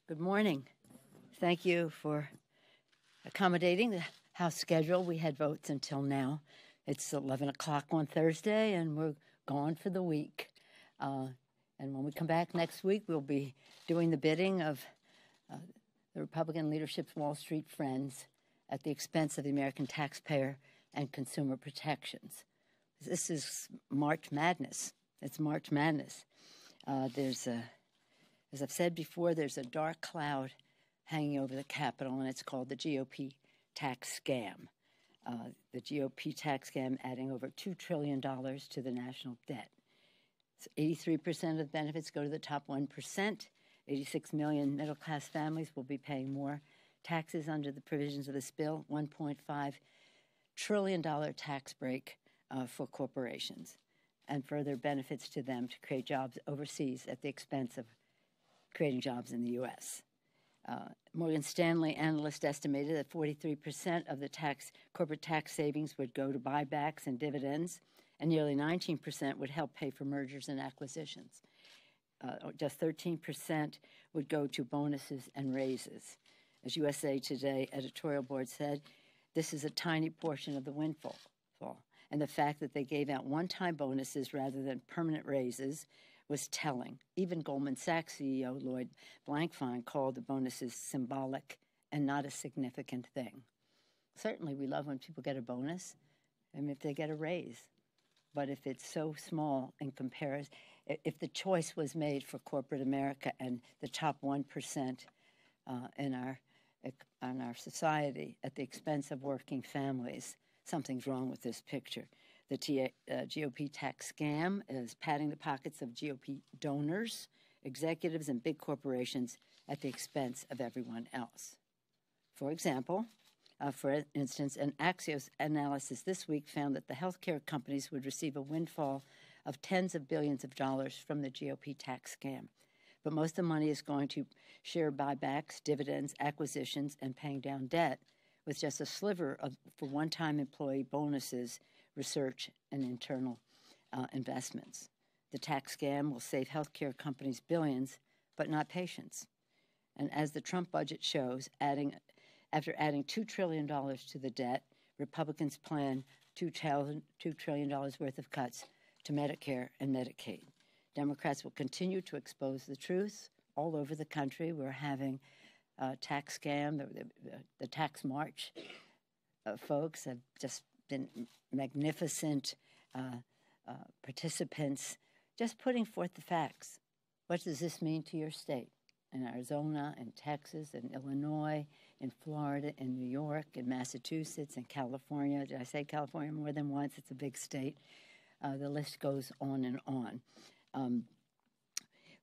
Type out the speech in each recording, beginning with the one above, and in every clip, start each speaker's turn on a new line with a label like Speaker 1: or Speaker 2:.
Speaker 1: Good morning. Thank you for accommodating the House schedule. We had votes until now. It's 11 o'clock on Thursday, and we're gone for the week. And when we come back next week, we'll be doing the bidding of the Republican leadership's Wall Street friends at the expense of the American taxpayer and consumer protections. This is March Madness. It's March Madness. As I've said before, there's a dark cloud hanging over the Capitol, and it's called the GOP tax scam. The GOP tax scam adding over $2 trillion to the national debt. So 83% of the benefits go to the top 1%. 86 million middle-class families will be paying more taxes under the provisions of this bill. $1.5 trillion tax break for corporations, and further benefits to them to create jobs overseas at the expense of creating jobs in the U.S. Morgan Stanley analysts estimated that 43% of the corporate tax savings would go to buybacks and dividends, and nearly 19% would help pay for mergers and acquisitions. Just 13% would go to bonuses and raises. As USA Today editorial board said, this is a tiny portion of the windfall. And the fact that they gave out one-time bonuses rather than permanent raises was telling. Even Goldman Sachs CEO Lloyd Blankfein called the bonuses symbolic and not a significant thing. Certainly we love when people get a bonus and if they get a raise. But if it's so small in comparison, if the choice was made for corporate America and the top 1% in our society at the expense of working families, something's wrong with this picture. The GOP tax scam is padding the pockets of GOP donors, executives, and big corporations at the expense of everyone else. For example, for instance, an Axios analysis this week found that the healthcare companies would receive a windfall of tens of billions of dollars from the GOP tax scam. But most of the money is going to share buybacks, dividends, acquisitions, and paying down debt, with just a sliver for one-time employee bonuses, research, and internal investments. The tax scam will save healthcare companies billions, but not patients. And as the Trump budget shows, after adding $2 trillion to the debt, Republicans plan $2 trillion worth of cuts to Medicare and Medicaid. Democrats will continue to expose the truth all over the country. We're having a tax scam, the tax march. Folks have just been magnificent participants, just putting forth the facts. What does this mean to your state? In Arizona, in Texas, in Illinois, in Florida, in New York, in Massachusetts, in California. Did I say California more than once? It's a big state. The list goes on and on.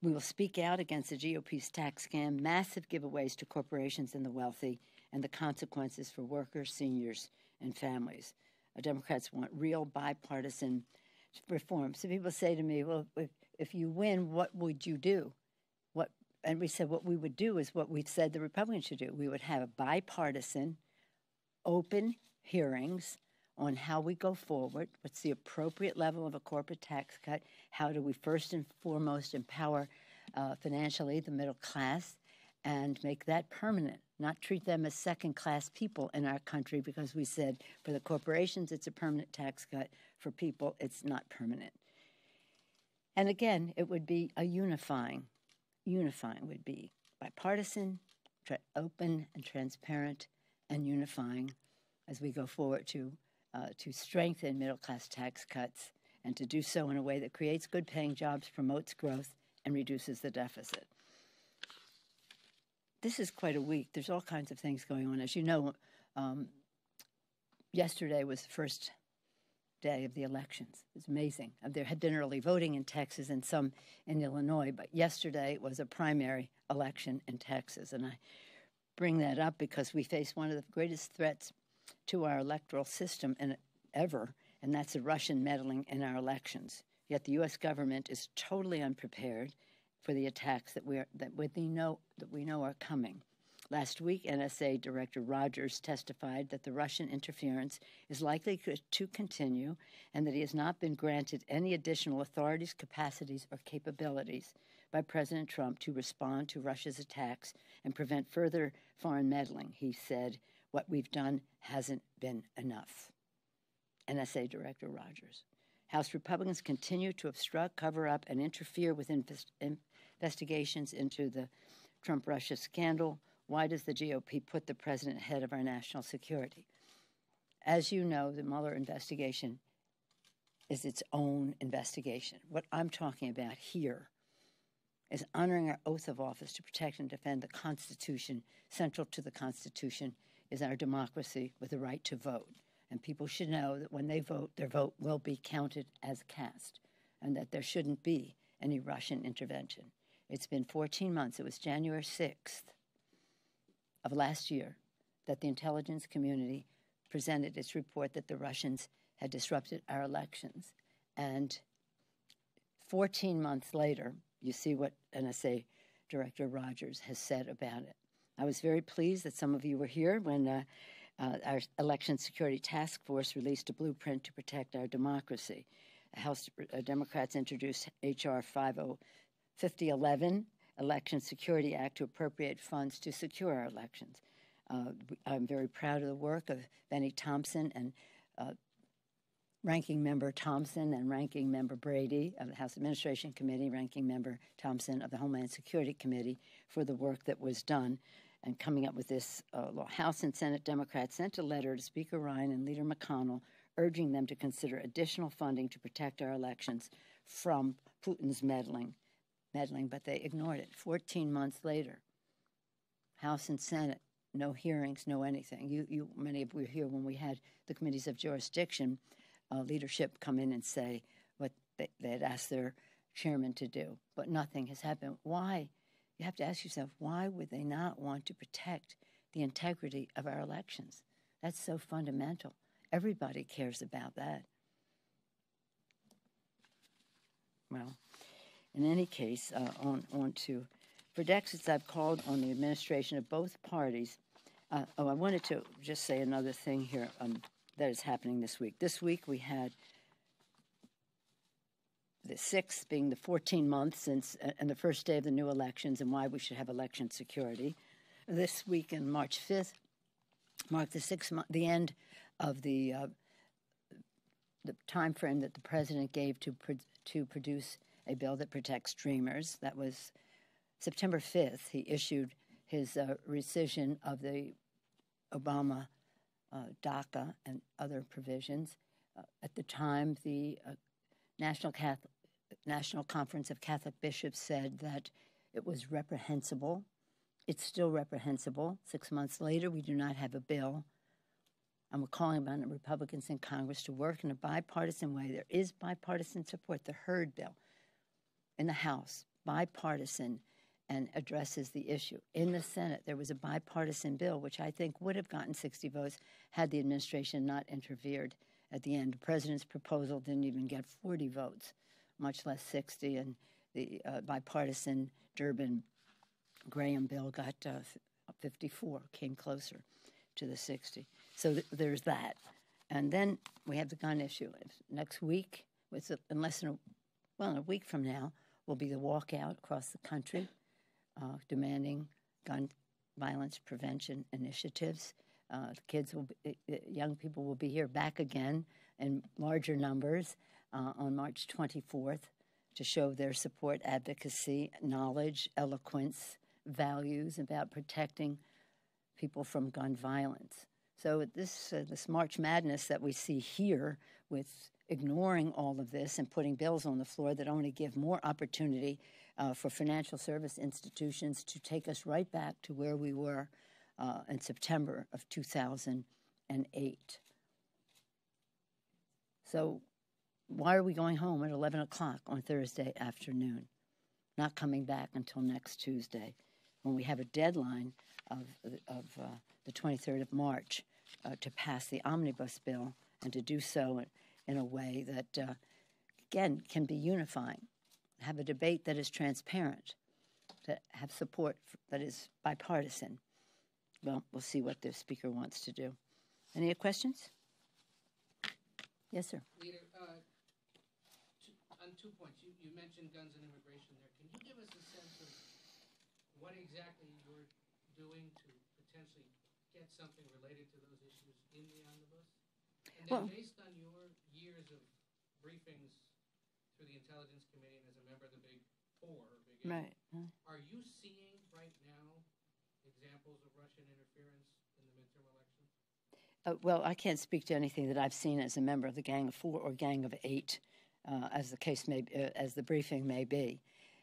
Speaker 1: We will speak out against the GOP's tax scam, massive giveaways to corporations and the wealthy, and the consequences for workers, seniors, and families. Democrats want real bipartisan reform. So people say to me, well, if you win, what would you do? And we said what we would do is what we've said the Republicans should do. We would have bipartisan, open hearings on how we go forward, what's the appropriate level of a corporate tax cut, how do we first and foremost empower financially the middle class, and make that permanent, not treat them as second-class people in our country, because we said for the corporations it's a permanent tax cut, for people it's not permanent. And again, it would be a unifying would be bipartisan, open and transparent, and unifying as we go forward to strengthen middle-class tax cuts, and to do so in a way that creates good-paying jobs, promotes growth, and reduces the deficit. This is quite a week. There's all kinds of things going on. As you know, yesterday was the first day of the elections. It was amazing. There had been early voting in Texas and some in Illinois, but yesterday was a primary election in Texas. And I bring that up because we face one of the greatest threats to our electoral system ever, and that's the Russian meddling in our elections. Yet the U.S. government is totally unprepared for the attacks that we know are coming. Last week, NSA Director Rogers testified that the Russian interference is likely to continue, and that he has not been granted any additional authorities, capacities, or capabilities by President Trump to respond to Russia's attacks and prevent further foreign meddling. He said, "What we've done hasn't been enough." NSA Director Rogers. House Republicans continue to obstruct, cover up, and interfere with investigations into the Trump-Russia scandal. Why does the GOP put the president ahead of our national security? As you know, the Mueller investigation is its own investigation. What I'm talking about here is honoring our oath of office to protect and defend the Constitution. Central to the Constitution is our democracy with the right to vote. And people should know that when they vote, their vote will be counted as cast, and that there shouldn't be any Russian intervention. It's been 14 months. It was January 6th of last year that the intelligence community presented its report that the Russians had disrupted our elections. And 14 months later, you see what NSA Director Rogers has said about it. I was very pleased that some of you were here when our Election Security Task Force released a blueprint to protect our democracy. House Democrats introduced H.R. 5011, Election Security Act, to appropriate funds to secure our elections. I'm very proud of the work of Benny Thompson and Ranking Member Thompson and Ranking Member Brady of the House Administration Committee, Ranking Member Thompson of the Homeland Security Committee for the work that was done and coming up with this law. House and Senate Democrats sent a letter to Speaker Ryan and Leader McConnell urging them to consider additional funding to protect our elections from Putin's meddling, but they ignored it. 14 months later, House and Senate, no hearings, no anything. Many of you were here when we had the committees of jurisdiction leadership come in and say what they had asked their chairman to do, but nothing has happened. Why? You have to ask yourself, why would they not want to protect the integrity of our elections? That's so fundamental. Everybody cares about that. Well, in any case, on to, for decades I've called on the administration of both parties. I wanted to just say another thing here that is happening this week. This week we had the 6th being the 14 months since, and the first day of the new elections and why we should have election security. This week on March 5th marked the end of the time frame that the president gave to produce a bill that protects dreamers. That was September 5th. He issued his rescission of the Obama DACA and other provisions. At the time, the National Conference of Catholic Bishops said that it was reprehensible. It's still reprehensible. 6 months later, we do not have a bill. And we're calling upon the Republicans in Congress to work in a bipartisan way. There is bipartisan support. The Hurd bill in the House, bipartisan, and addresses the issue. In the Senate, there was a bipartisan bill, which I think would have gotten 60 votes had the administration not interfered at the end. The president's proposal didn't even get 40 votes, much less 60, and the bipartisan Durbin-Graham bill got 54, came closer to the 60. So there's that. And then we have the gun issue. Next week, in a week from now, will be the walkout across the country demanding gun violence prevention initiatives. Young people will be here back again in larger numbers on March 24th to show their support, advocacy, knowledge, eloquence, values about protecting people from gun violence. So this March Madness that we see here with ignoring all of this and putting bills on the floor that only give more opportunity for financial service institutions to take us right back to where we were in September of 2008. So why are we going home at 11 o'clock on Thursday afternoon, not coming back until next Tuesday, when we have a deadline of the 23rd of March to pass the omnibus bill and to do so in a way that, again, can be unifying, have a debate that is transparent, to have support that is bipartisan. Well, we'll see what the speaker wants to do. Any questions? Yes, sir.
Speaker 2: Leader, on 2 points, you mentioned guns and immigration there. Can you give us a sense of what exactly you're doing to potentially get something related to those issues in the omnibus? And then based on your years of briefings through the Intelligence Committee and as a member of the Big Four, or Big Eight,
Speaker 1: right.
Speaker 2: Are you seeing right now examples of Russian interference in the midterm elections?
Speaker 1: Well, I can't speak to anything that I've seen as a member of the Gang of Four or Gang of Eight, as the case may, as the briefing may be.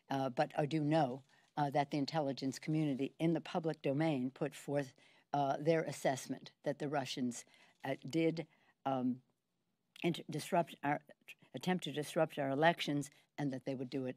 Speaker 1: But I do know that the intelligence community in the public domain put forth their assessment that the Russians did attempt to disrupt our elections, and that they would do it